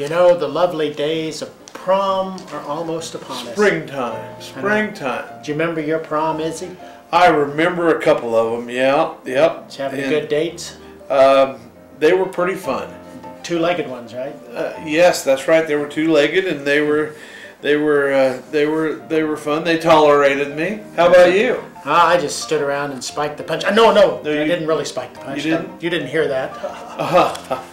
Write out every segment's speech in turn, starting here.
You know, the lovely days of prom are almost upon us. Springtime. Do you remember your prom, Izzy? I remember a couple of them, yeah, yep. Did you have any good dates? They were pretty fun. Two-legged ones, right? Yes, that's right. They were two-legged, and they were fun. They tolerated me. How about you? I just stood around and spiked the punch. No, I didn't really spike the punch. You didn't? You didn't hear that.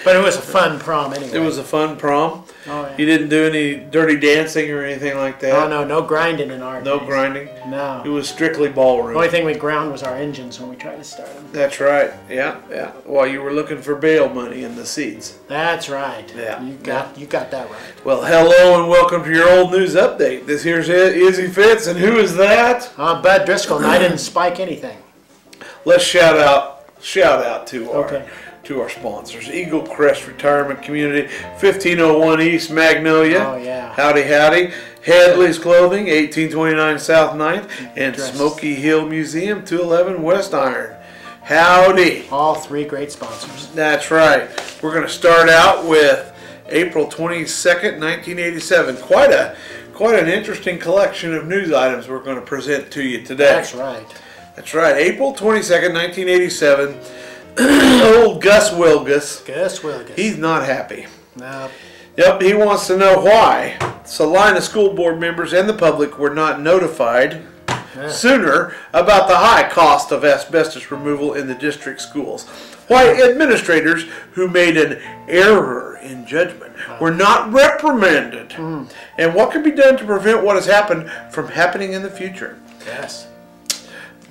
But it was a fun prom anyway. It was a fun prom. Oh, yeah. You didn't do any dirty dancing or anything like that? Oh, no grinding in our No days. grinding? No. It was strictly ballroom. The only thing we ground was our engines when we tried to start them. That's right. Yeah. While you were looking for bail money in the seats. That's right. Yeah. You got that right. Well, hello and welcome to your old news update. This here's Izzy Fitz, and who is that? Bud Driscoll, and I didn't spike anything. Let's shout out to our sponsors. Eagle Crest Retirement Community, 1501 East Magnolia. Oh, yeah. Howdy. Headley's Clothing, 1829 South 9th, and Smoky Hill Museum, 211 West Iron. Howdy. All three great sponsors. That's right. We're going to start out with April 22nd, 1987. Quite an interesting collection of news items we're going to present to you today. That's right. That's right. April 22nd, 1987. Old Gus Wilgus. He's not happy. No. Yep, he wants to know why Salina school board members and the public were not notified sooner about the high cost of asbestos removal in the district schools. Why administrators who made an error in judgment were not reprimanded. And what can be done to prevent what has happened from happening in the future. Yes.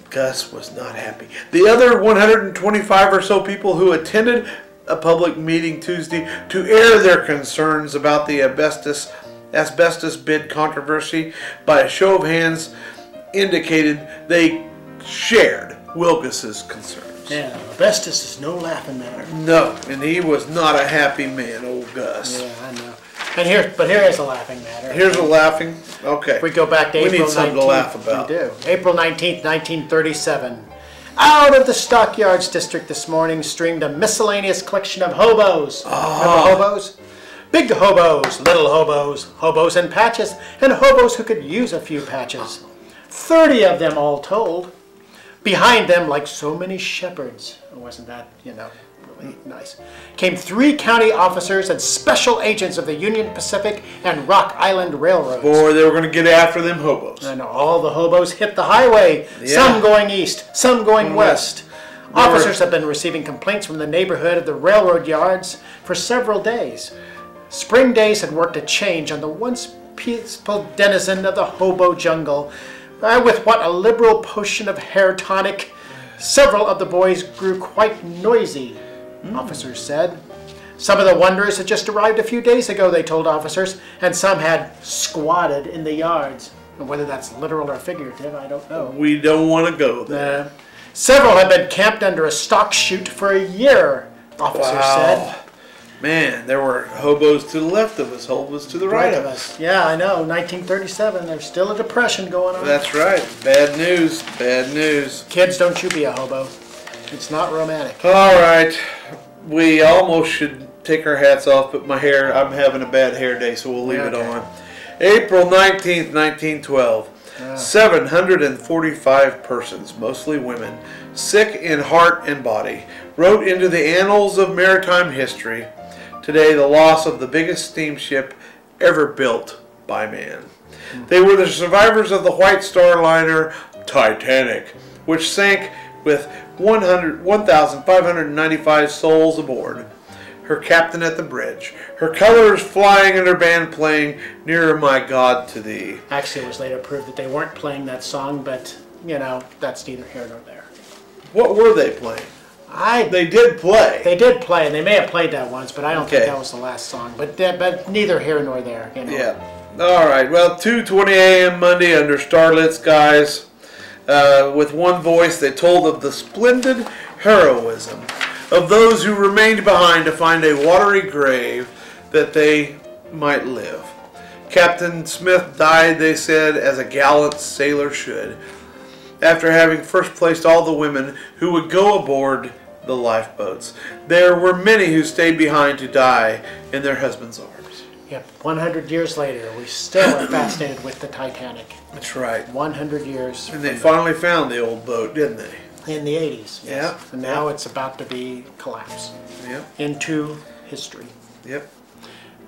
Gus was not happy. The other 125 or so people who attended a public meeting Tuesday to air their concerns about the asbestos bid controversy by a show of hands indicated they shared Wilgus's concerns. Yeah, asbestos is no laughing matter. No, and he was not a happy man, old Gus. Yeah, I know. And here is a laughing matter. Here's a laughing. Okay. If we go back to April 19th. We need something to laugh about. We do. April 19th, 1937. Out of the Stockyards District this morning streamed a miscellaneous collection of hobos. Remember hobos? Big hobos, little hobos, hobos in patches, and hobos who could use a few patches. 30 of them all told. Behind them, like so many shepherds, wasn't that, really nice, came 3 county officers and special agents of the Union Pacific and Rock Island Railroads. Boy, they were going to get after them hobos. And all the hobos hit the highway, some going east, some going west. Officers have been receiving complaints from the neighborhood of the railroad yards for several days. Spring days had worked a change on the once peaceful denizen of the hobo jungle. With what a liberal potion of hair tonic, several of the boys grew quite noisy, officers said. Some of the wanderers had just arrived a few days ago, they told officers, and some had squatted in the yards. And whether that's literal or figurative, I don't know. We don't want to go there. Several had been camped under a stock chute for a year, officers said. Man, there were hobos to the left of us, hobos to the right of us. Yeah, I know. 1937, there's still a depression going on. That's right. Bad news. Bad news. Kids, don't you be a hobo. It's not romantic. All right. We almost should take our hats off, but I'm having a bad hair day, so we'll leave it on. April 19th, 1912. 745 persons, mostly women, sick in heart and body, wrote into the annals of maritime history today the loss of the biggest steamship ever built by man. They were the survivors of the White Star liner Titanic, which sank with 1,595 souls aboard. Her captain at the bridge, her colors flying and her band playing Nearer My God to Thee. Actually, it was later proved that they weren't playing that song, but, that's neither here nor there. What were they playing? They did play. They did play, and they may have played that once, but I don't think that was the last song. But neither here nor there. Yeah. All right. Well, 2:20 a.m. Monday under starlit skies, with one voice, they told of the splendid heroism of those who remained behind to find a watery grave that they might live. Captain Smith died, they said, as a gallant sailor should, after having first placed all the women who would go aboard the lifeboats. There were many who stayed behind to die in their husbands' arms. Yep, 100 years later, we still are fascinated with the Titanic. That's right. 100 years. And they finally found the old boat, didn't they? In the 80s. Yes. Yeah. And now it's about to be collapsed. Yep. Into history. Yep.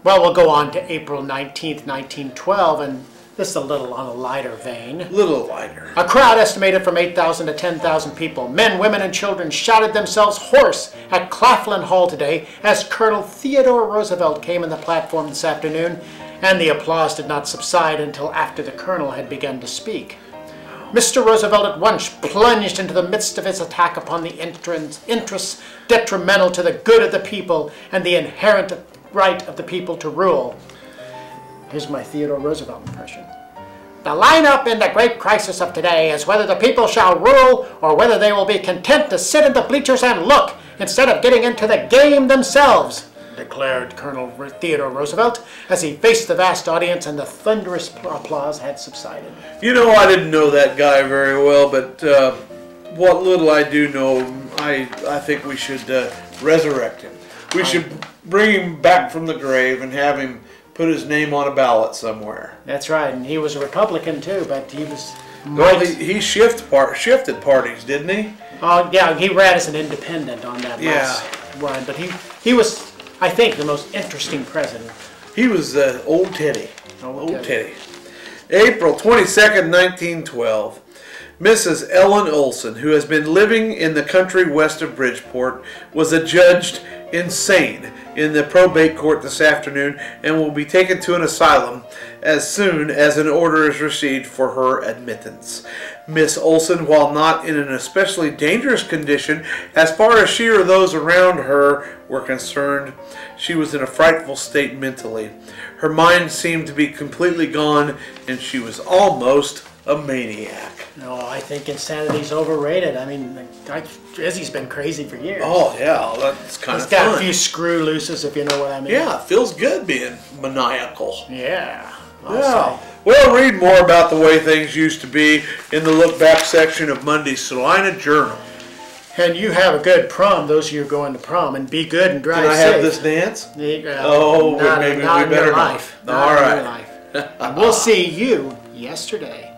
Well, we'll go on to April 19th, 1912, and this is a little on a lighter vein. Little lighter. A crowd estimated from 8,000 to 10,000 people, men, women, and children, shouted themselves hoarse at Claflin Hall today as Colonel Theodore Roosevelt came on the platform this afternoon, and the applause did not subside until after the colonel had begun to speak. Mr. Roosevelt at once plunged into the midst of his attack upon the interests detrimental to the good of the people and the inherent right of the people to rule. Here's my Theodore Roosevelt impression. The lineup in the great crisis of today is whether the people shall rule or whether they will be content to sit in the bleachers and look instead of getting into the game themselves, declared Colonel Theodore Roosevelt as he faced the vast audience and the thunderous applause had subsided. You know, I didn't know that guy very well, but what little I do know, I think we should resurrect him. We should bring him back from the grave and have him put his name on a ballot somewhere. That's right, and he was a Republican too, but he was... Well, he shifted parties, didn't he? Oh, yeah, he ran as an independent on that last run, but he was, I think, the most interesting president. He was Old Teddy. Old Teddy. April 22nd, 1912. Mrs. Ellen Olson, who has been living in the country west of Bridgeport, was adjudged insane in the probate court this afternoon and will be taken to an asylum as soon as an order is received for her admittance. Miss Olson, while not in an especially dangerous condition, as far as she or those around her were concerned, she was in a frightful state mentally. Her mind seemed to be completely gone, and she was almost a maniac. No, I think insanity's overrated. I mean, Izzy's been crazy for years. Oh, yeah, that's kind of fun. He's got a few screw looses, if you know what I mean. Yeah, it feels good being maniacal. Yeah. Yeah. Well, read more about the way things used to be in the look back section of Monday's Salina Journal. And you have a good prom, those of you who are going to prom, and be good and drive safe. Can I have this dance? Maybe we better not. All right. And we'll see you yesterday.